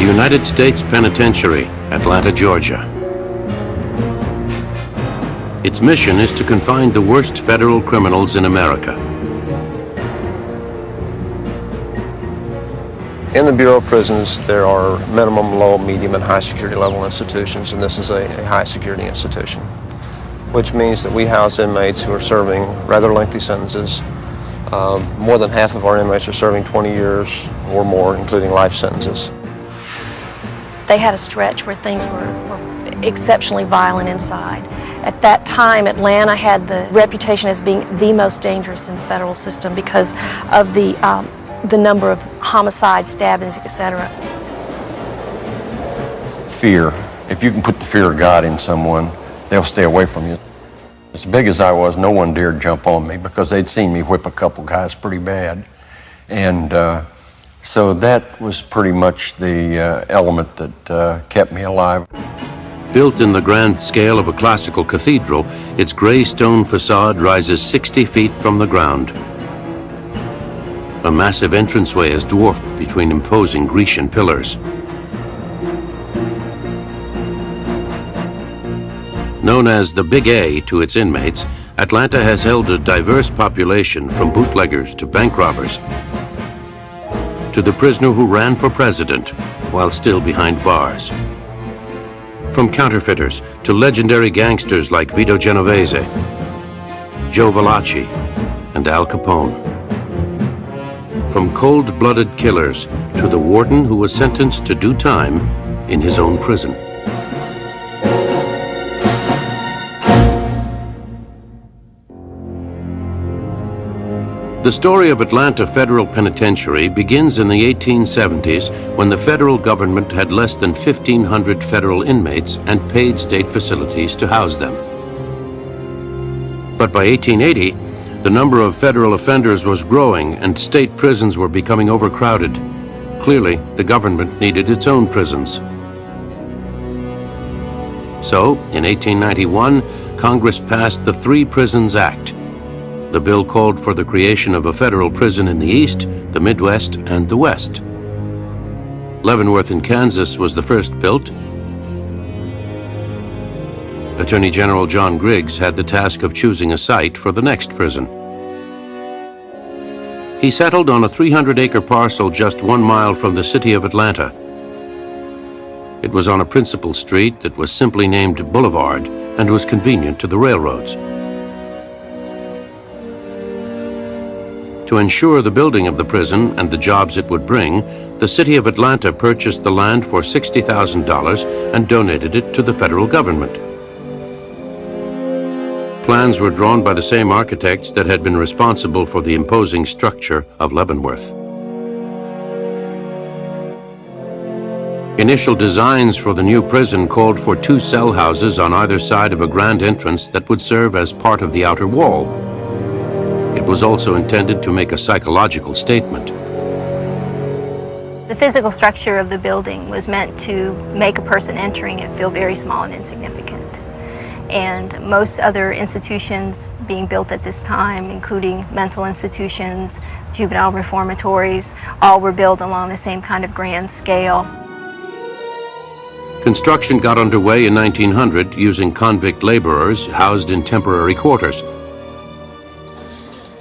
United States Penitentiary, Atlanta, Georgia. Its mission is to confine the worst federal criminals in America. In the Bureau of Prisons, there are minimum, low, medium, and high security level institutions, and this is a high security institution, which means that we house inmates who are serving rather lengthy sentences. More than half of our inmates are serving 20 years or more, including life sentences. They had a stretch where things were exceptionally violent inside. At that time, Atlanta had the reputation as being the most dangerous in the federal system because of the number of homicides, stabbings, etc. Fear. If you can put the fear of God in someone, they'll stay away from you. As big as I was, no one dared jump on me because they'd seen me whip a couple guys pretty bad. And so that was pretty much the element that kept me alive. Built in the grand scale of a classical cathedral, its gray stone facade rises 60 feet from the ground. A massive entranceway is dwarfed between imposing Grecian pillars. Known as the Big A to its inmates, Atlanta has held a diverse population from bootleggers to bank robbers to the prisoner who ran for president while still behind bars. From counterfeiters to legendary gangsters like Vito Genovese, Joe Valachi, and Al Capone. From cold-blooded killers to the warden who was sentenced to do time in his own prison. The story of Atlanta Federal Penitentiary begins in the 1870s when the federal government had less than 1,500 federal inmates and paid state facilities to house them. But by 1880, the number of federal offenders was growing and state prisons were becoming overcrowded. Clearly, the government needed its own prisons. So, in 1891, Congress passed the Three Prisons Act. The bill called for the creation of a federal prison in the East, the Midwest, and the West. Leavenworth in Kansas was the first built. Attorney General John Griggs had the task of choosing a site for the next prison. He settled on a 300-acre parcel just 1 mile from the city of Atlanta. It was on a principal street that was simply named Boulevard and was convenient to the railroads. To ensure the building of the prison and the jobs it would bring, the city of Atlanta purchased the land for $60,000 and donated it to the federal government. Plans were drawn by the same architects that had been responsible for the imposing structure of Leavenworth. Initial designs for the new prison called for 2 cell houses on either side of a grand entrance that would serve as part of the outer wall. It was also intended to make a psychological statement. The physical structure of the building was meant to make a person entering it feel very small and insignificant. And most other institutions being built at this time, including mental institutions, juvenile reformatories, all were built along the same kind of grand scale. Construction got underway in 1900 using convict laborers housed in temporary quarters.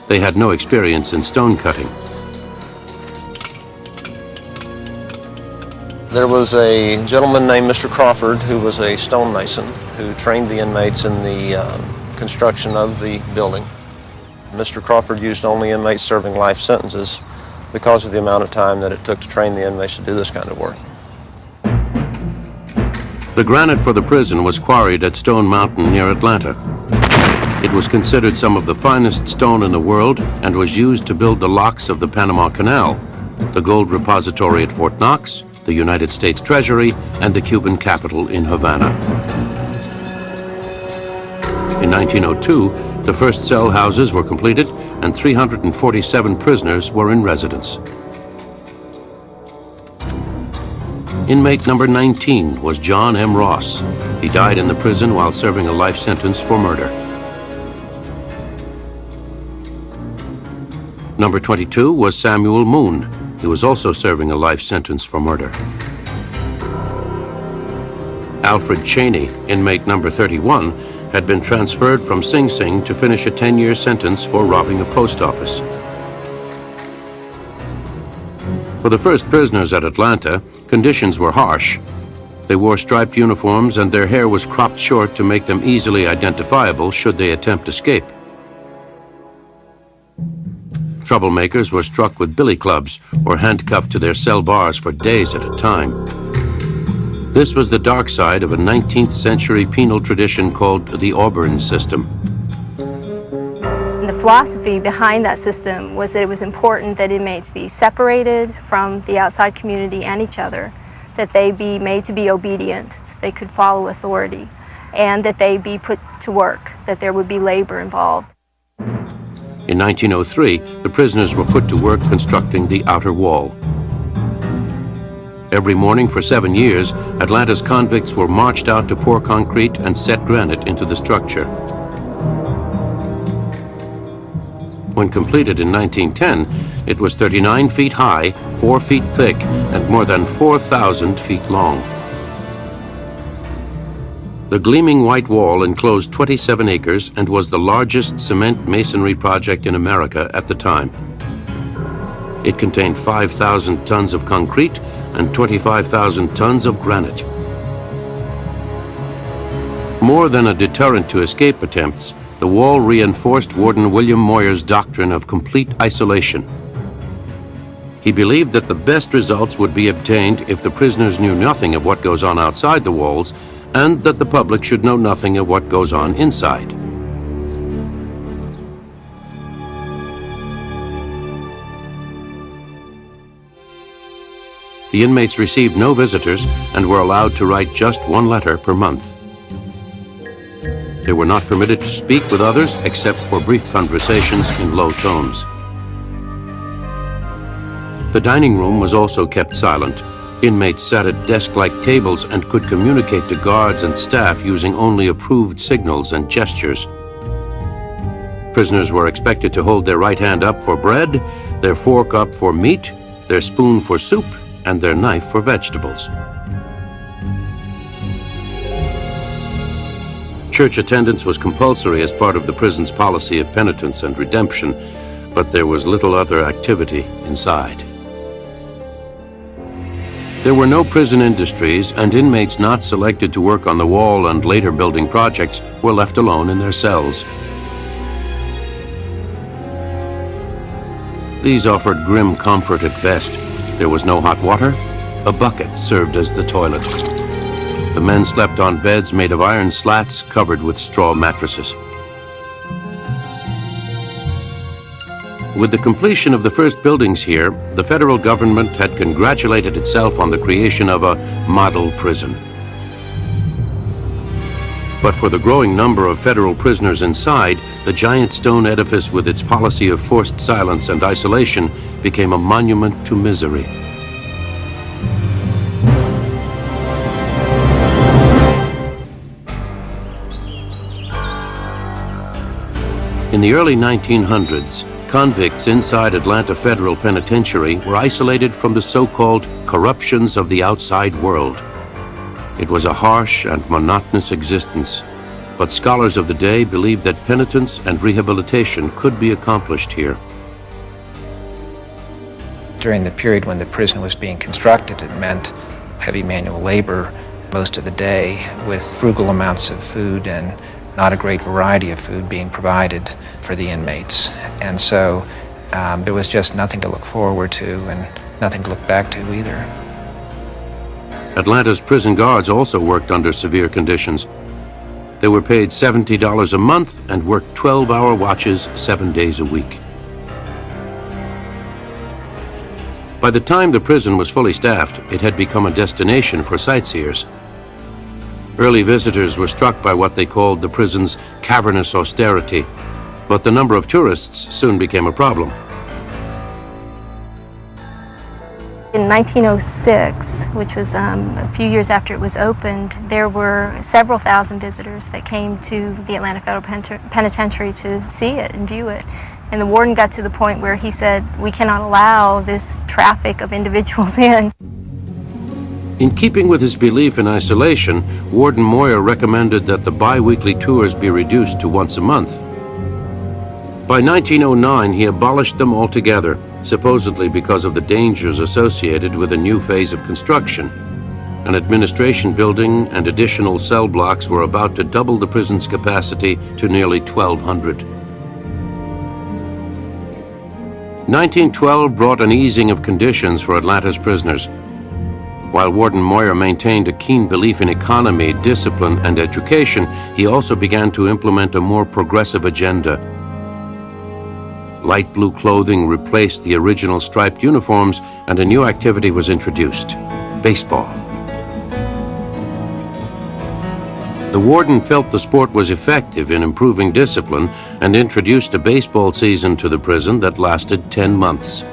They had no experience in stone cutting. There was a gentleman named Mr. Crawford who was a stonemason who trained the inmates in the construction of the building. Mr. Crawford used only inmates serving life sentences because of the amount of time that it took to train the inmates to do this kind of work. The granite for the prison was quarried at Stone Mountain near Atlanta. It was considered some of the finest stone in the world and was used to build the locks of the Panama Canal, the gold repository at Fort Knox, the United States Treasury, and the Cuban capital in Havana. In 1902, the first cell houses were completed and 347 prisoners were in residence. Inmate number 19 was John M. Ross. He died in the prison while serving a life sentence for murder. Number 22 was Samuel Moon. He was also serving a life sentence for murder. Alfred Cheney, inmate number 31, had been transferred from Sing Sing to finish a 10-year sentence for robbing a post office. For the first prisoners at Atlanta, conditions were harsh. They wore striped uniforms and their hair was cropped short to make them easily identifiable should they attempt escape. Troublemakers were struck with billy clubs or handcuffed to their cell bars for days at a time. This was the dark side of a 19th century penal tradition called the Auburn system. The philosophy behind that system was that it was important that inmates be separated from the outside community and each other, that they be made to be obedient, so they could follow authority, and that they be put to work, that there would be labor involved. In 1903, the prisoners were put to work constructing the outer wall. Every morning for 7 years, Atlanta's convicts were marched out to pour concrete and set granite into the structure. When completed in 1910, it was 39 feet high, 4 feet thick, and more than 4,000 feet long. The gleaming white wall enclosed 27 acres and was the largest cement masonry project in America at the time. It contained 5,000 tons of concrete and 25,000 tons of granite. More than a deterrent to escape attempts, the wall reinforced Warden William Moyer's doctrine of complete isolation. He believed that the best results would be obtained if the prisoners knew nothing of what goes on outside the walls, and that the public should know nothing of what goes on inside. The inmates received no visitors and were allowed to write just one letter per month. They were not permitted to speak with others except for brief conversations in low tones. The dining room was also kept silent. Inmates sat at desk-like tables and could communicate to guards and staff using only approved signals and gestures. Prisoners were expected to hold their right hand up for bread, their fork up for meat, their spoon for soup, and their knife for vegetables. Church attendance was compulsory as part of the prison's policy of penitence and redemption, but there was little other activity inside. There were no prison industries, and inmates not selected to work on the wall and later building projects were left alone in their cells. These offered grim comfort at best. There was no hot water. A bucket served as the toilet. The men slept on beds made of iron slats covered with straw mattresses. With the completion of the first buildings here, the federal government had congratulated itself on the creation of a model prison. But for the growing number of federal prisoners inside, the giant stone edifice with its policy of forced silence and isolation became a monument to misery. In the early 1900s, convicts inside Atlanta Federal Penitentiary were isolated from the so-called corruptions of the outside world. It was a harsh and monotonous existence, but scholars of the day believed that penitence and rehabilitation could be accomplished here. During the period when the prison was being constructed, it meant heavy manual labor most of the day with frugal amounts of food and not a great variety of food being provided for the inmates. And so there was just nothing to look forward to and nothing to look back to either. Atlanta's prison guards also worked under severe conditions. They were paid $70 a month and worked 12-hour watches 7 days a week. By the time the prison was fully staffed, it had become a destination for sightseers. Early visitors were struck by what they called the prison's cavernous austerity, but the number of tourists soon became a problem. In 1906, which was a few years after it was opened, there were several thousand visitors that came to the Atlanta Federal Penitentiary to see it and view it. And the warden got to the point where he said, "We cannot allow this traffic of individuals in." In keeping with his belief in isolation, Warden Moyer recommended that the bi-weekly tours be reduced to once a month. By 1909, he abolished them altogether, supposedly because of the dangers associated with a new phase of construction. An administration building and additional cell blocks were about to double the prison's capacity to nearly 1,200. 1912 brought an easing of conditions for Atlanta's prisoners. While Warden Moyer maintained a keen belief in economy, discipline, and education, he also began to implement a more progressive agenda. Light blue clothing replaced the original striped uniforms, and a new activity was introduced: baseball. The warden felt the sport was effective in improving discipline and introduced a baseball season to the prison that lasted 10 months.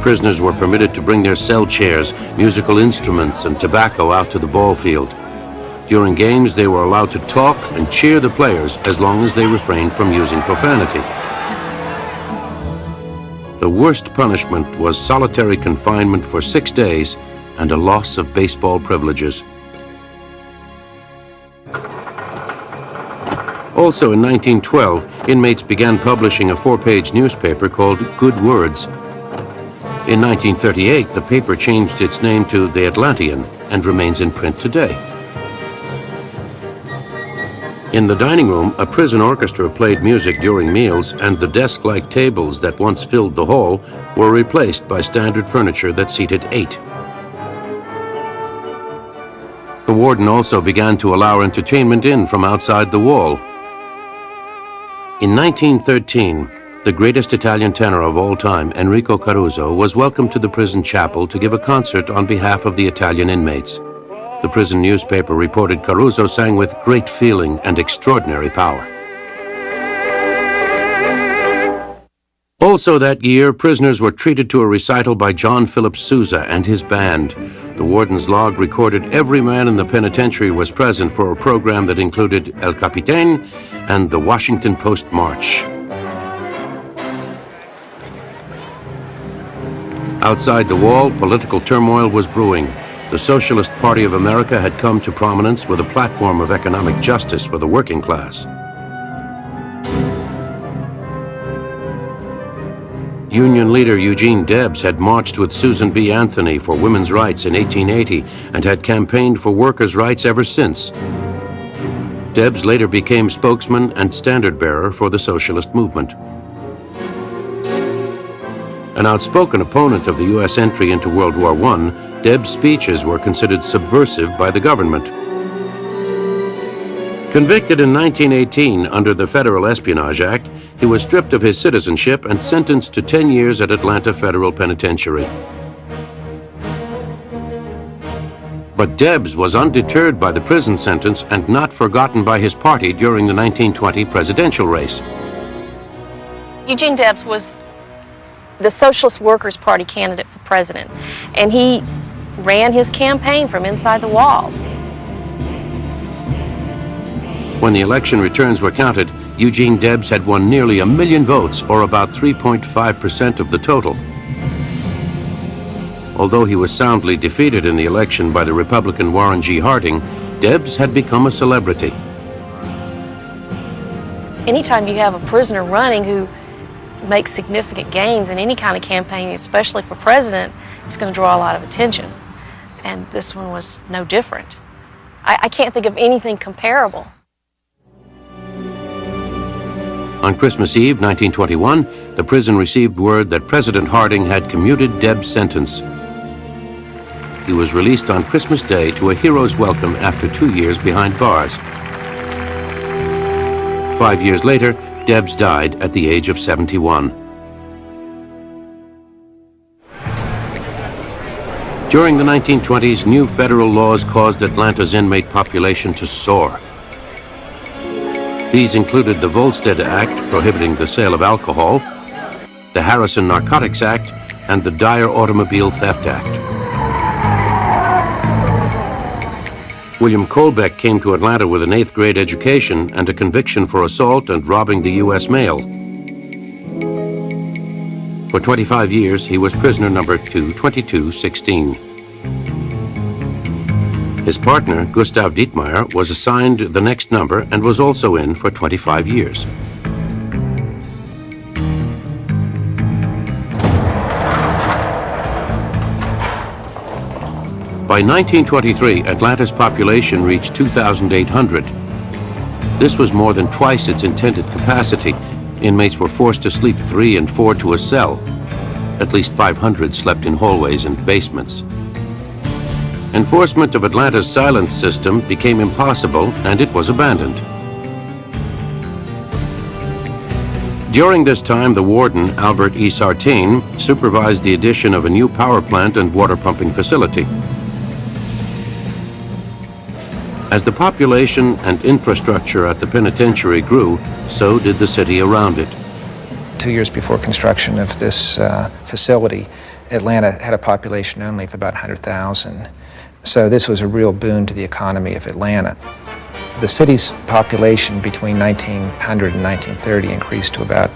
Prisoners were permitted to bring their cell chairs, musical instruments, and tobacco out to the ball field. During games, they were allowed to talk and cheer the players as long as they refrained from using profanity. The worst punishment was solitary confinement for 6 days and a loss of baseball privileges. Also in 1912, inmates began publishing a 4-page newspaper called Good Words. In 1938, the paper changed its name to The Atlantean and remains in print today. In the dining room, a prison orchestra played music during meals, and the desk-like tables that once filled the hall were replaced by standard furniture that seated 8. The warden also began to allow entertainment in from outside the wall. In 1913, the greatest Italian tenor of all time, Enrico Caruso, was welcomed to the prison chapel to give a concert on behalf of the Italian inmates. The prison newspaper reported Caruso sang with great feeling and extraordinary power. Also that year, prisoners were treated to a recital by John Philip Sousa and his band. The warden's log recorded every man in the penitentiary was present for a program that included El Capitan and the Washington Post March. Outside the wall, political turmoil was brewing. The Socialist Party of America had come to prominence with a platform of economic justice for the working class. Union leader Eugene Debs had marched with Susan B. Anthony for women's rights in 1880 and had campaigned for workers' rights ever since. Debs later became spokesman and standard-bearer for the socialist movement. An outspoken opponent of the U.S. entry into World War I, Debs' speeches were considered subversive by the government. Convicted in 1918 under the Federal Espionage Act, he was stripped of his citizenship and sentenced to 10 years at Atlanta Federal Penitentiary. But Debs was undeterred by the prison sentence and not forgotten by his party during the 1920 presidential race. Eugene Debs was the Socialist Workers' Party candidate for president, and he ran his campaign from inside the walls. When the election returns were counted, Eugene Debs had won nearly 1 million votes, or about 3.5% of the total. Although he was soundly defeated in the election by the Republican Warren G. Harding, Debs had become a celebrity. Anytime you have a prisoner running who makes significant gains in any kind of campaign, especially for president, it's going to draw a lot of attention. And this one was no different. I can't think of anything comparable. On Christmas Eve, 1921, the prison received word that President Harding had commuted Debs' sentence. He was released on Christmas Day to a hero's welcome after 2 years behind bars. 5 years later, Debs died at the age of 71. During the 1920s, new federal laws caused Atlanta's inmate population to soar. These included the Volstead Act, prohibiting the sale of alcohol, the Harrison Narcotics Act, and the Dyer Automobile Theft Act. William Colbeck came to Atlanta with an 8th grade education and a conviction for assault and robbing the U.S. mail. For 25 years, he was prisoner number 22216. His partner, Gustav Dietmeier, was assigned the next number and was also in for 25 years. By 1923, Atlanta's population reached 2,800. This was more than twice its intended capacity. Inmates were forced to sleep 3 and 4 to a cell. At least 500 slept in hallways and basements. Enforcement of Atlanta's silence system became impossible, and it was abandoned. During this time, the warden, Albert E. Sartain, supervised the addition of a new power plant and water pumping facility. As the population and infrastructure at the penitentiary grew, so did the city around it. 2 years before construction of this facility, Atlanta had a population only of about 100,000. So this was a real boon to the economy of Atlanta. The city's population between 1900 and 1930 increased to about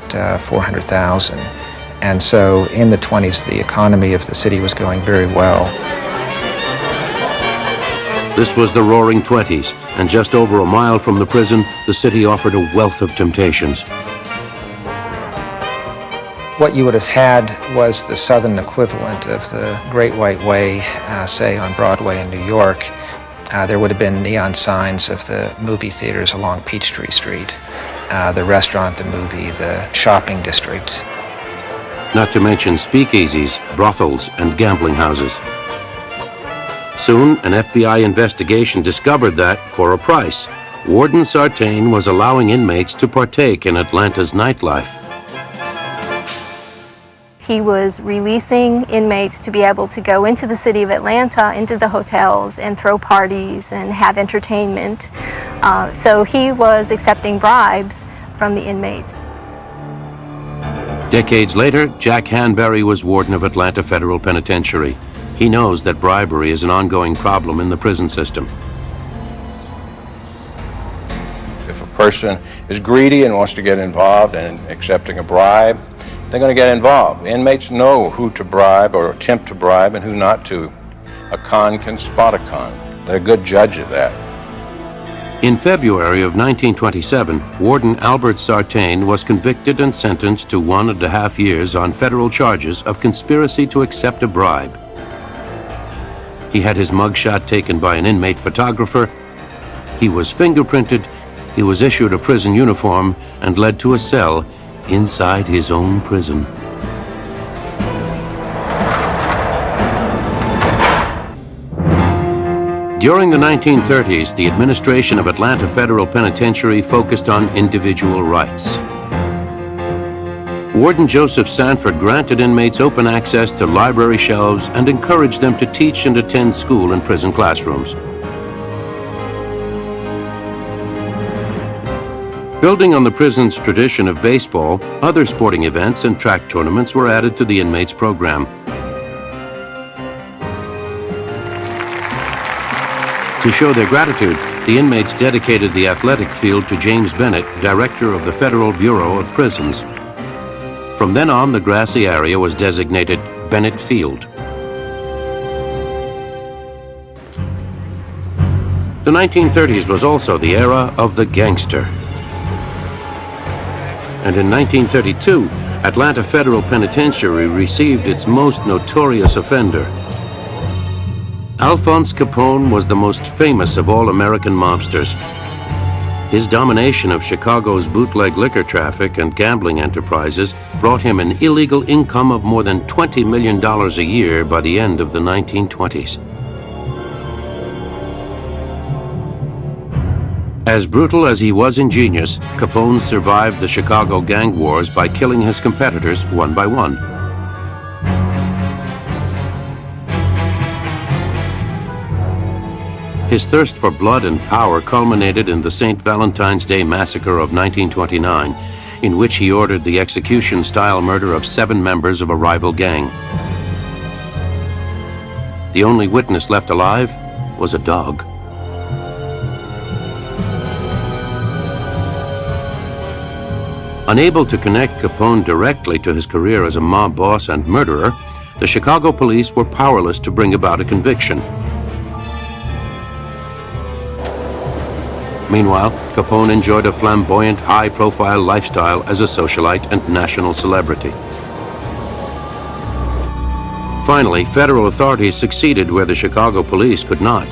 400,000. And so in the 20s, the economy of the city was going very well. This was the Roaring Twenties, and just over a mile from the prison, the city offered a wealth of temptations. What you would have had was the southern equivalent of the Great White Way, say on Broadway in New York. There would have been neon signs of the movie theaters along Peachtree Street, the restaurant, the movie, the shopping district. Not to mention speakeasies, brothels, and gambling houses. Soon, an FBI investigation discovered that, for a price, Warden Sartain was allowing inmates to partake in Atlanta's nightlife. He was releasing inmates to be able to go into the city of Atlanta, into the hotels, and throw parties and have entertainment. So he was accepting bribes from the inmates. Decades later, Jack Hanbury was warden of Atlanta Federal Penitentiary. He knows that bribery is an ongoing problem in the prison system. If a person is greedy and wants to get involved in accepting a bribe, they're going to get involved. Inmates know who to bribe or attempt to bribe and who not to. A con can spot a con. They're a good judge of that. In February of 1927, Warden Albert Sartain was convicted and sentenced to 1.5 years on federal charges of conspiracy to accept a bribe. He had his mugshot taken by an inmate photographer. He was fingerprinted. He was issued a prison uniform and led to a cell inside his own prison. During the 1930s, the administration of Atlanta Federal Penitentiary focused on individual rights. Warden Joseph Sanford granted inmates open access to library shelves and encouraged them to teach and attend school in prison classrooms. Building on the prison's tradition of baseball, other sporting events and track tournaments were added to the inmates' program. To show their gratitude, the inmates dedicated the athletic field to James Bennett, director of the Federal Bureau of Prisons. From then on, the grassy area was designated Bennett Field. The 1930s was also the era of the gangster. And in 1932, Atlanta Federal Penitentiary received its most notorious offender. Alphonse Capone was the most famous of all American mobsters. His domination of Chicago's bootleg liquor traffic and gambling enterprises brought him an illegal income of more than $20 million a year by the end of the 1920s. As brutal as he was ingenious, Capone survived the Chicago gang wars by killing his competitors one by one. His thirst for blood and power culminated in the St. Valentine's Day Massacre of 1929, in which he ordered the execution-style murder of 7 members of a rival gang. The only witness left alive was a dog. Unable to connect Capone directly to his career as a mob boss and murderer, the Chicago police were powerless to bring about a conviction. Meanwhile, Capone enjoyed a flamboyant, high-profile lifestyle as a socialite and national celebrity. Finally, federal authorities succeeded where the Chicago police could not.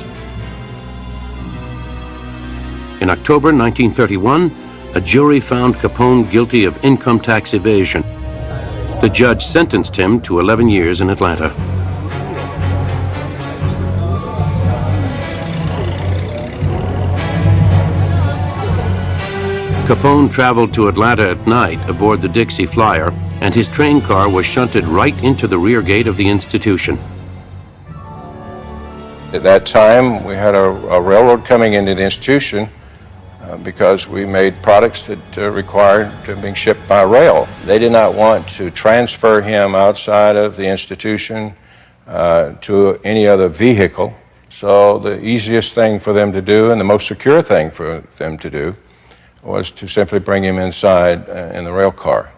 In October 1931, a jury found Capone guilty of income tax evasion. The judge sentenced him to 11 years in Atlanta. Capone traveled to Atlanta at night aboard the Dixie Flyer, and his train car was shunted right into the rear gate of the institution. At that time, we had a railroad coming into the institution because we made products that required being shipped by rail. They did not want to transfer him outside of the institution to any other vehicle. So the easiest thing for them to do and the most secure thing for them to do was to simply bring him inside in the rail car.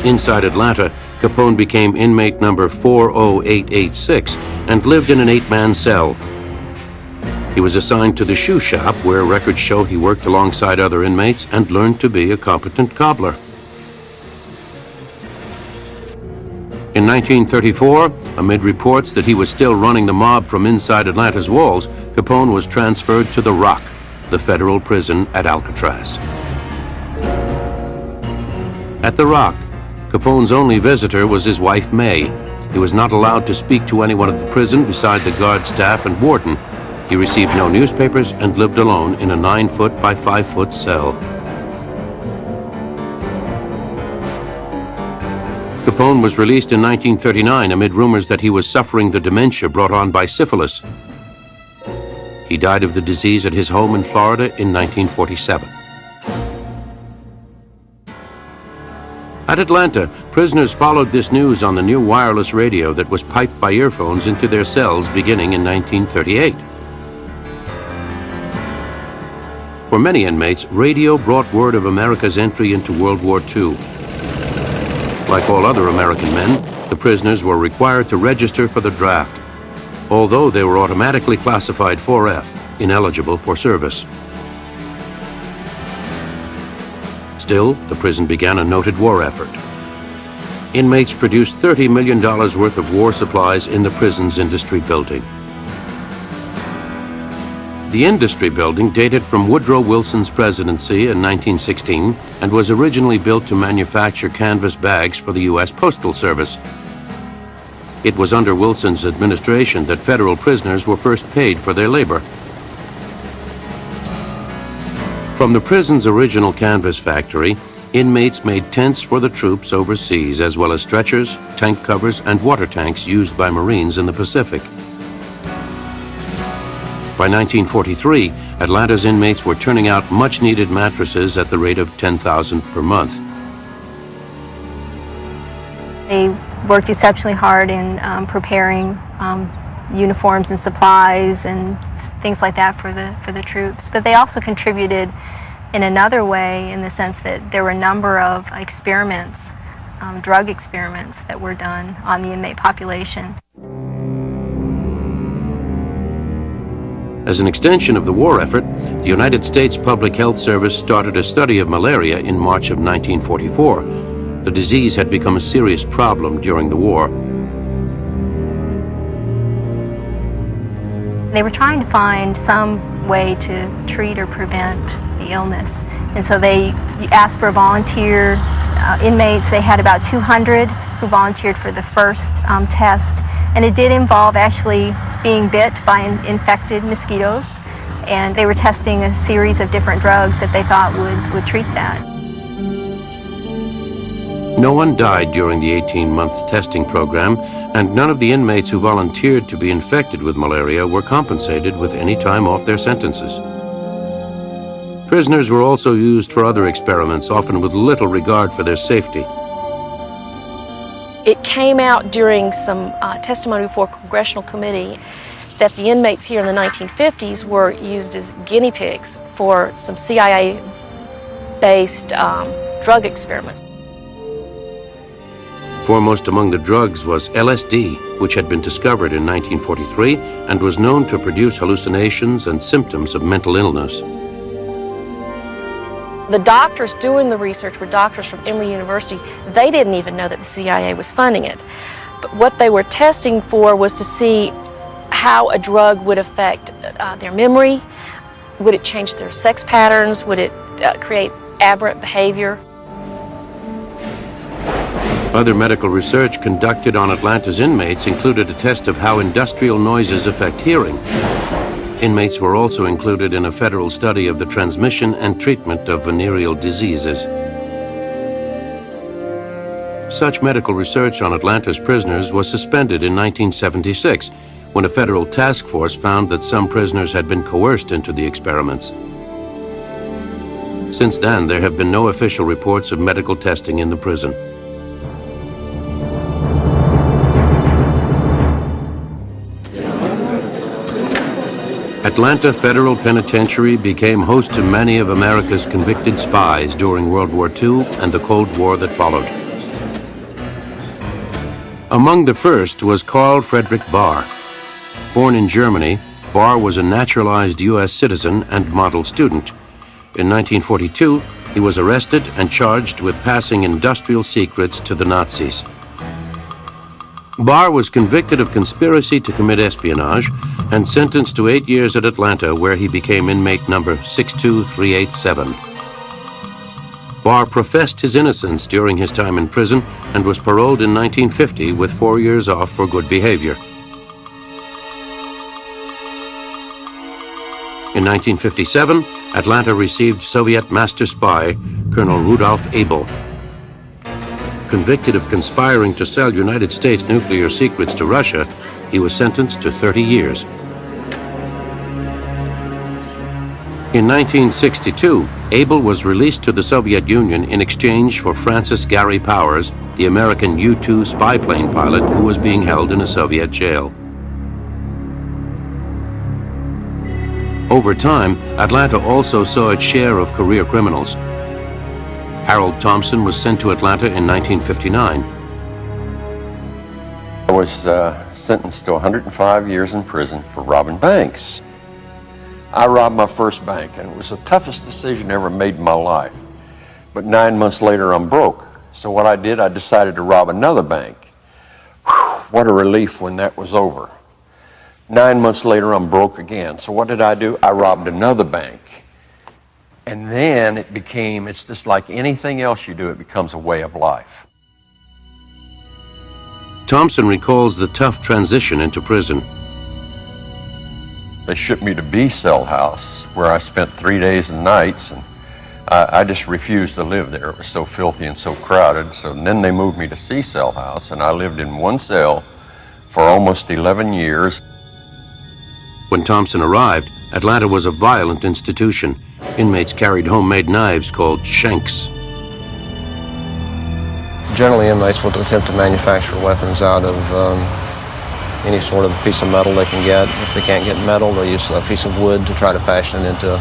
Inside Atlanta, Capone became inmate number 40886 and lived in an 8-man cell. He was assigned to the shoe shop, where records show he worked alongside other inmates and learned to be a competent cobbler. In 1934, amid reports that he was still running the mob from inside Atlanta's walls, Capone was transferred to the Rock, the federal prison at Alcatraz. At the Rock, Capone's only visitor was his wife, May. He was not allowed to speak to anyone at the prison beside the guard staff and warden. He received no newspapers and lived alone in a 9-foot by 5-foot cell. Capone was released in 1939 amid rumors that he was suffering the dementia brought on by syphilis. He died of the disease at his home in Florida in 1947. At Atlanta, prisoners followed this news on the new wireless radio that was piped by earphones into their cells beginning in 1938. For many inmates, radio brought word of America's entry into World War II. Like all other American men, the prisoners were required to register for the draft, although they were automatically classified 4F, ineligible for service. Still, the prison began a noted war effort. Inmates produced $30 million worth of war supplies in the prison's industry building. The industry building dated from Woodrow Wilson's presidency in 1916 and was originally built to manufacture canvas bags for the U.S. Postal Service. It was under Wilson's administration that federal prisoners were first paid for their labor. From the prison's original canvas factory, inmates made tents for the troops overseas, as well as stretchers, tank covers, and water tanks used by Marines in the Pacific. By 1943, Atlanta's inmates were turning out much-needed mattresses at the rate of 10,000 per month. They worked exceptionally hard in preparing uniforms and supplies and things like that for the troops. But they also contributed in another way, in the sense that there were a number of experiments, drug experiments that were done on the inmate population. As an extension of the war effort, the United States Public Health Service started a study of malaria in March of 1944. The disease had become a serious problem during the war. They were trying to find some way to treat or prevent the illness. And so they asked for volunteer inmates. They had about 200 who volunteered for the first test. And it did involve actually being bit by infected mosquitoes. And they were testing a series of different drugs that they thought would treat that. No one died during the 18-month testing program, and none of the inmates who volunteered to be infected with malaria were compensated with any time off their sentences. Prisoners were also used for other experiments, often with little regard for their safety. It came out during some testimony before a congressional committee that the inmates here in the 1950s were used as guinea pigs for some CIA-based drug experiments. Foremost among the drugs was LSD, which had been discovered in 1943 and was known to produce hallucinations and symptoms of mental illness. The doctors doing the research were doctors from Emory University. They didn't even know that the CIA was funding it. But what they were testing for was to see how a drug would affect their memory. Would it change their sex patterns? Would it create aberrant behavior? Other medical research conducted on Atlanta's inmates included a test of how industrial noises affect hearing. Inmates were also included in a federal study of the transmission and treatment of venereal diseases. Such medical research on Atlanta's prisoners was suspended in 1976 when a federal task force found that some prisoners had been coerced into the experiments. Since then, there have been no official reports of medical testing in the prison. Atlanta Federal Penitentiary became host to many of America's convicted spies during World War II and the Cold War that followed. Among the first was Carl Friedrich Bahr. Born in Germany, Bahr was a naturalized U.S. citizen and model student. In 1942, he was arrested and charged with passing industrial secrets to the Nazis. Bahr was convicted of conspiracy to commit espionage and sentenced to 8 years at Atlanta, where he became inmate number 62387. Bahr professed his innocence during his time in prison and was paroled in 1950 with 4 years off for good behavior. In 1957, Atlanta received Soviet master spy Colonel Rudolf Abel. Convicted of conspiring to sell United States nuclear secrets to Russia, he was sentenced to 30 years. In 1962, Abel was released to the Soviet Union in exchange for Francis Gary Powers, the American U-2 spy plane pilot who was being held in a Soviet jail. Over time, Atlanta also saw its share of career criminals. Harold Thompson was sent to Atlanta in 1959. I was sentenced to 105 years in prison for robbing banks. I robbed my first bank, and it was the toughest decision ever made in my life. But 9 months later, I'm broke. So what I did, I decided to rob another bank. Whew, what a relief when that was over. 9 months later, I'm broke again. So what did I do? I robbed another bank. And then it's just like anything else you do, it becomes a way of life. Thompson recalls the tough transition into prison. They shipped me to B cell house, where I spent 3 days and nights, and I just refused to live there. It was so filthy and so crowded. So then they moved me to C cell house, and I lived in one cell for almost 11 years. When Thompson arrived, Atlanta was a violent institution. Inmates carried homemade knives called shanks. Generally, inmates will attempt to manufacture weapons out of any sort of piece of metal they can get. If they can't get metal, they'll use a piece of wood to try to fashion it into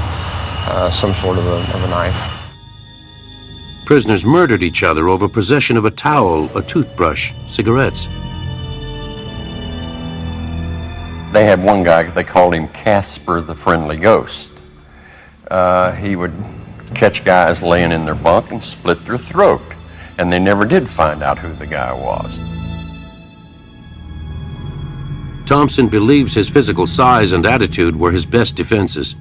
some sort of a knife. Prisoners murdered each other over possession of a towel, a toothbrush, cigarettes. They had one guy, they called him Casper the Friendly Ghost. He would catch guys laying in their bunk and split their throat. And they never did find out who the guy was. Thompson believes his physical size and attitude were his best defenses.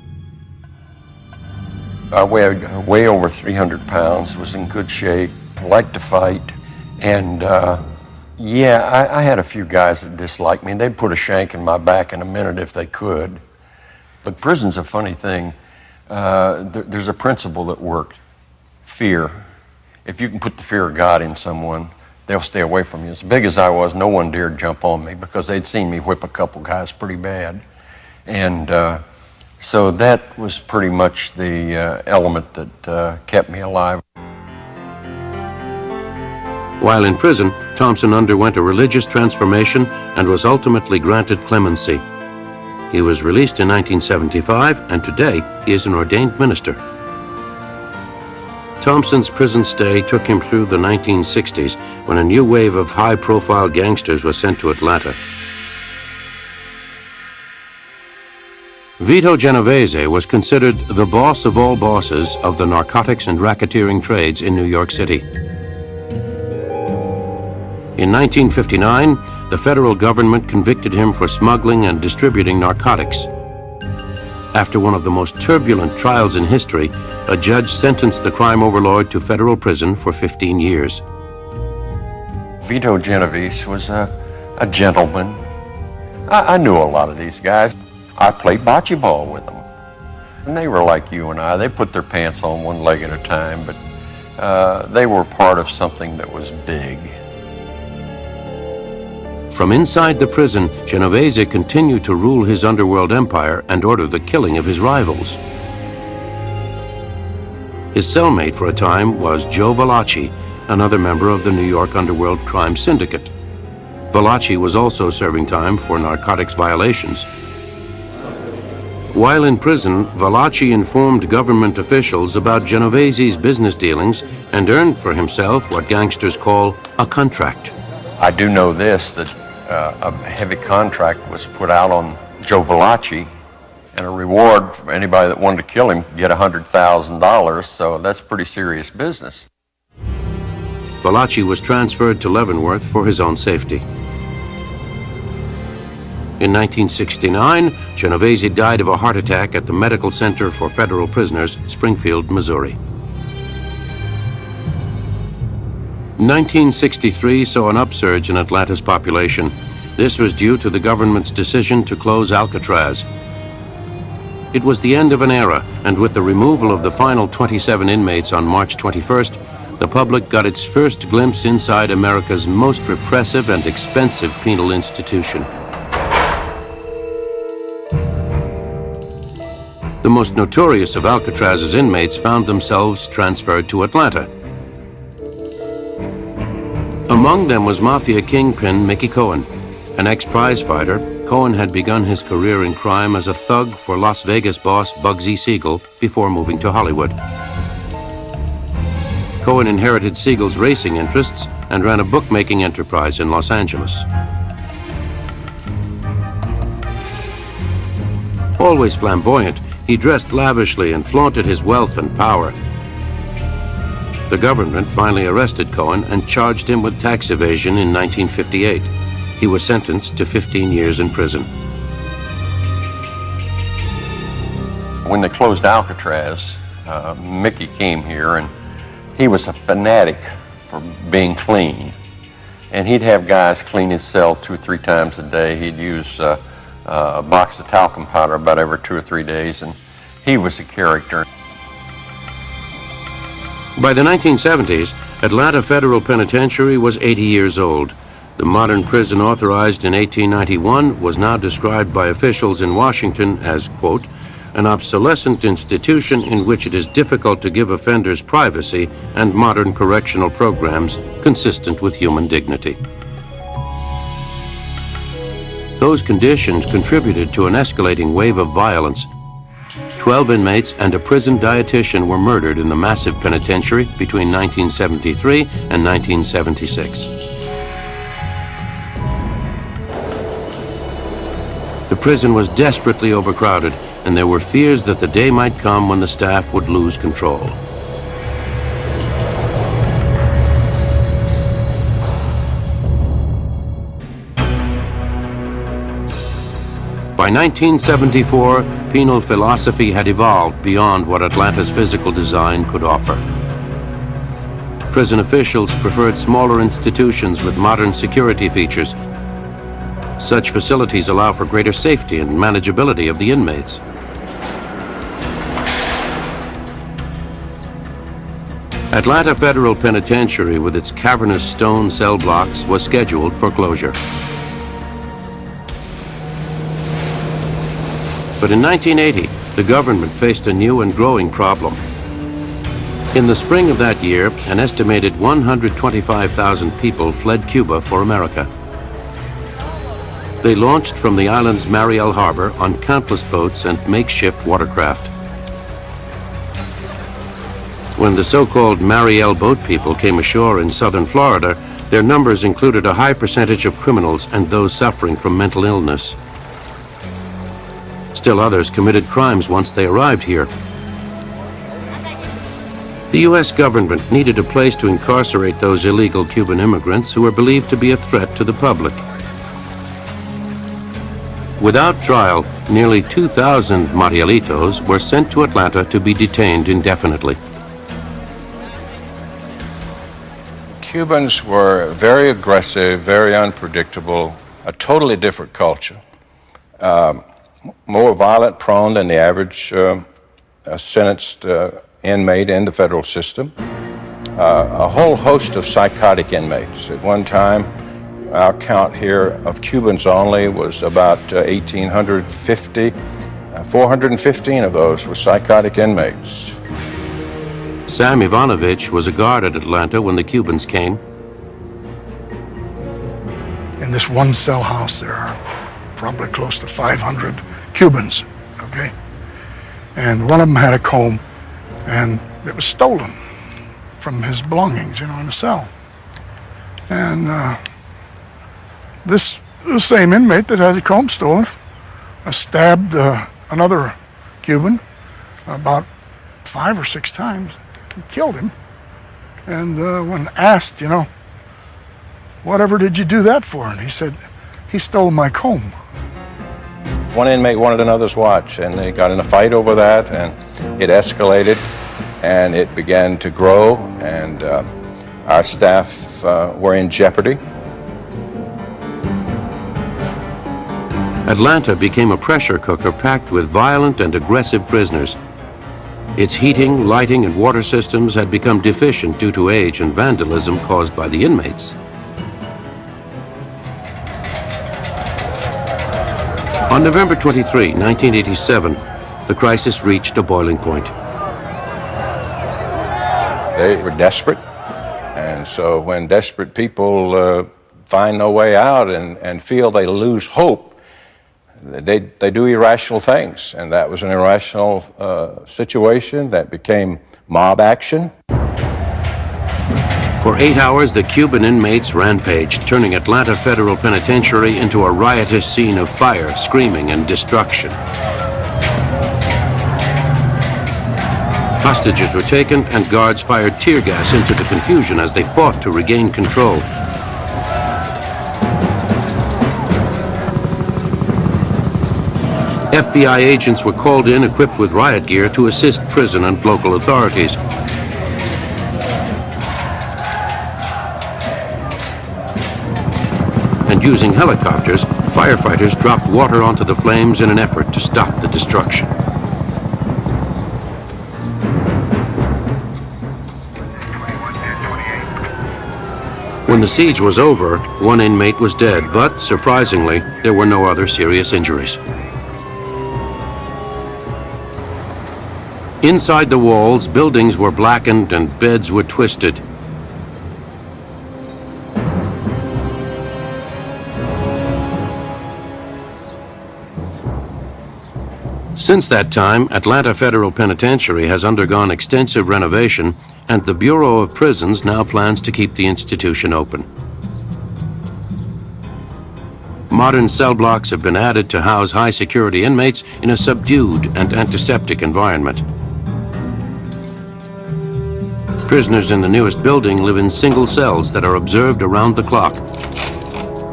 I weighed way over 300 pounds, was in good shape, liked to fight. And yeah, I had a few guys that disliked me. They'd put a shank in my back in a minute if they could. But prison's a funny thing. There's a principle that works. Fear. If you can put the fear of God in someone, they'll stay away from you. As big as I was, no one dared jump on me because they'd seen me whip a couple guys pretty bad. And so that was pretty much the element that kept me alive. While in prison, Thompson underwent a religious transformation and was ultimately granted clemency. He was released in 1975, and today he is an ordained minister. Thompson's prison stay took him through the 1960s, when a new wave of high-profile gangsters was sent to Atlanta. Vito Genovese was considered the boss of all bosses of the narcotics and racketeering trades in New York City. In 1959, the federal government convicted him for smuggling and distributing narcotics. After one of the most turbulent trials in history, a judge sentenced the crime overlord to federal prison for 15 years. Vito Genovese was a gentleman. I knew a lot of these guys. I played bocce ball with them. And they were like you and I. They put their pants on one leg at a time, but they were part of something that was big. From inside the prison, Genovese continued to rule his underworld empire and order the killing of his rivals. His cellmate for a time was Joe Valachi, another member of the New York underworld crime syndicate. Valachi was also serving time for narcotics violations. While in prison, Valachi informed government officials about Genovese's business dealings and earned for himself what gangsters call a contract. I do know this, that a heavy contract was put out on Joe Valachi, and a reward for anybody that wanted to kill him get $100,000, so that's pretty serious business. Valachi was transferred to Leavenworth for his own safety. In 1969, Genovese died of a heart attack at the Medical Center for Federal Prisoners, Springfield, Missouri. 1963 saw an upsurge in Atlanta's population. This was due to the government's decision to close Alcatraz. It was the end of an era, and with the removal of the final 27 inmates on March 21st, the public got its first glimpse inside America's most repressive and expensive penal institution. The most notorious of Alcatraz's inmates found themselves transferred to Atlanta. Among them was Mafia kingpin Mickey Cohen. An ex-prize fighter, Cohen had begun his career in crime as a thug for Las Vegas boss Bugsy Siegel before moving to Hollywood. Cohen inherited Siegel's racing interests and ran a bookmaking enterprise in Los Angeles. Always flamboyant, he dressed lavishly and flaunted his wealth and power. The government finally arrested Cohen and charged him with tax evasion in 1958. He was sentenced to 15 years in prison. When they closed Alcatraz, Mickey came here, and he was a fanatic for being clean. And he'd have guys clean his cell 2 or 3 times a day. He'd use a box of talcum powder about every 2 or 3 days, and he was a character. By the 1970s, Atlanta Federal Penitentiary was 80 years old. The modern prison authorized in 1891 was now described by officials in Washington as, quote, an obsolescent institution in which it is difficult to give offenders privacy and modern correctional programs consistent with human dignity. Those conditions contributed to an escalating wave of violence. 12 inmates and a prison dietitian were murdered in the massive penitentiary between 1973 and 1976. The prison was desperately overcrowded, and there were fears that the day might come when the staff would lose control. By 1974, penal philosophy had evolved beyond what Atlanta's physical design could offer. Prison officials preferred smaller institutions with modern security features. Such facilities allow for greater safety and manageability of the inmates. Atlanta Federal Penitentiary, with its cavernous stone cell blocks, was scheduled for closure. But in 1980, the government faced a new and growing problem. In the spring of that year, an estimated 125,000 people fled Cuba for America. They launched from the island's Mariel Harbor on countless boats and makeshift watercraft. When the so-called Mariel boat people came ashore in southern Florida, their numbers included a high percentage of criminals and those suffering from mental illness. Still others committed crimes once they arrived here. The U.S. government needed a place to incarcerate those illegal Cuban immigrants who were believed to be a threat to the public. Without trial, nearly 2,000 Marielitos were sent to Atlanta to be detained indefinitely. Cubans were very aggressive, very unpredictable, a totally different culture, more violent prone than the average sentenced inmate in the federal system. A whole host of psychotic inmates. At one time, our count here of Cubans only was about 1,850. 415 of those were psychotic inmates. Sam Ivanovich was a guard at Atlanta when the Cubans came. In this one cell house, there are probably close to 500 Cubans, okay? And one of them had a comb, and it was stolen from his belongings, in the cell. And the same inmate that had the comb stolen stabbed another Cuban about 5 or 6 times. He killed him. And when asked, whatever did you do that for? And he said, he stole my comb. One inmate wanted another's watch, and they got in a fight over that, and it escalated, and it began to grow, and our staff were in jeopardy. Atlanta became a pressure cooker packed with violent and aggressive prisoners. Its heating, lighting, and water systems had become deficient due to age and vandalism caused by the inmates. On November 23, 1987, the crisis reached a boiling point. They were desperate, and so when desperate people find no way out and feel they lose hope, they do irrational things, and that was an irrational situation that became mob action. For 8 hours, the Cuban inmates rampaged, turning Atlanta Federal Penitentiary into a riotous scene of fire, screaming, and destruction. Hostages were taken, and guards fired tear gas into the confusion as they fought to regain control. FBI agents were called in equipped with riot gear to assist prison and local authorities. And using helicopters, firefighters dropped water onto the flames in an effort to stop the destruction. When the siege was over, one inmate was dead, but surprisingly, there were no other serious injuries. Inside the walls, buildings were blackened and beds were twisted. Since that time, Atlanta Federal Penitentiary has undergone extensive renovation, and the Bureau of Prisons now plans to keep the institution open. Modern cell blocks have been added to house high-security inmates in a subdued and antiseptic environment. Prisoners in the newest building live in single cells that are observed around the clock.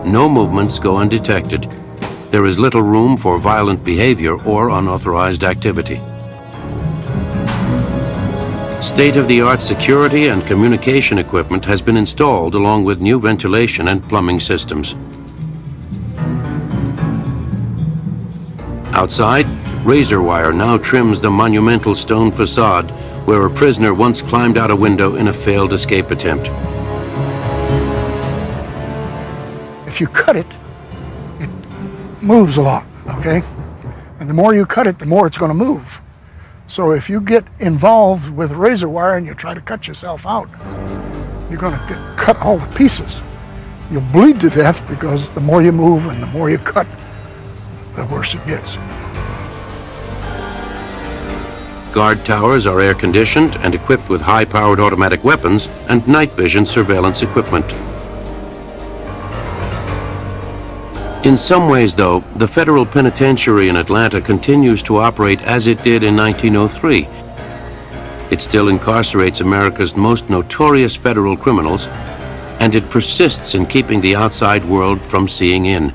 No movements go undetected. There is little room for violent behavior or unauthorized activity. State-of-the-art security and communication equipment has been installed along with new ventilation and plumbing systems. Outside, razor wire now trims the monumental stone facade where a prisoner once climbed out a window in a failed escape attempt. If you cut it, it moves a lot, okay? And the more you cut it, the more it's going to move. So if you get involved with razor wire and you try to cut yourself out, you're going to cut all the pieces. You'll bleed to death because the more you move and the more you cut, the worse it gets. Guard towers are air-conditioned and equipped with high-powered automatic weapons and night vision surveillance equipment. In some ways, though, the federal penitentiary in Atlanta continues to operate as it did in 1903. It still incarcerates America's most notorious federal criminals, and it persists in keeping the outside world from seeing in.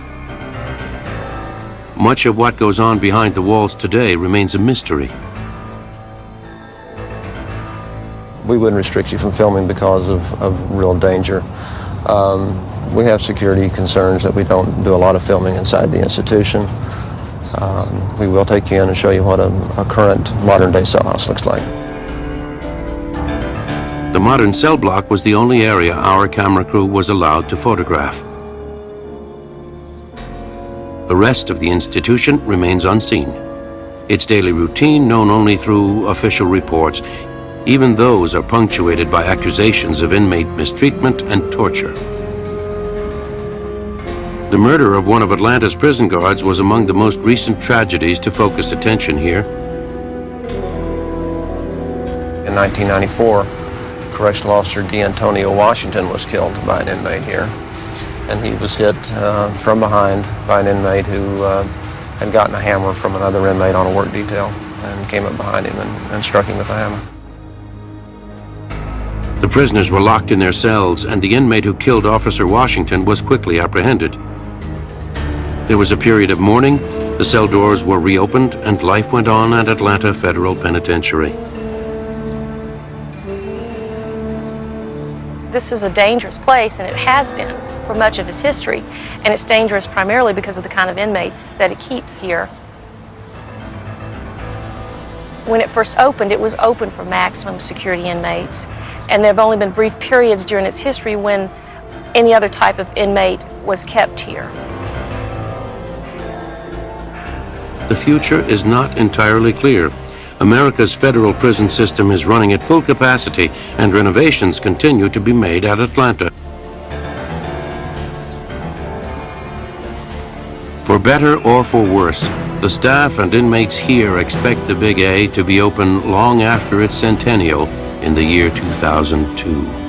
Much of what goes on behind the walls today remains a mystery. We wouldn't restrict you from filming because of real danger. We have security concerns that we don't do a lot of filming inside the institution. We will take you in and show you what a current modern-day cell house looks like. The modern cell block was the only area our camera crew was allowed to photograph. The rest of the institution remains unseen. Its daily routine known only through official reports. Even those are punctuated by accusations of inmate mistreatment and torture. The murder of one of Atlanta's prison guards was among the most recent tragedies to focus attention here. In 1994, Correctional Officer D'Antonio Washington was killed by an inmate here. And he was hit from behind by an inmate who had gotten a hammer from another inmate on a work detail and came up behind him and struck him with a hammer. The prisoners were locked in their cells, and the inmate who killed Officer Washington was quickly apprehended. There was a period of mourning, the cell doors were reopened, and life went on at Atlanta Federal Penitentiary. This is a dangerous place, and it has been for much of its history, and it's dangerous primarily because of the kind of inmates that it keeps here. When it first opened, it was open for maximum security inmates, and there have only been brief periods during its history when any other type of inmate was kept here. The future is not entirely clear. America's federal prison system is running at full capacity, and renovations continue to be made at Atlanta. For better or for worse, the staff and inmates here expect the Big A to be open long after its centennial in the year 2002.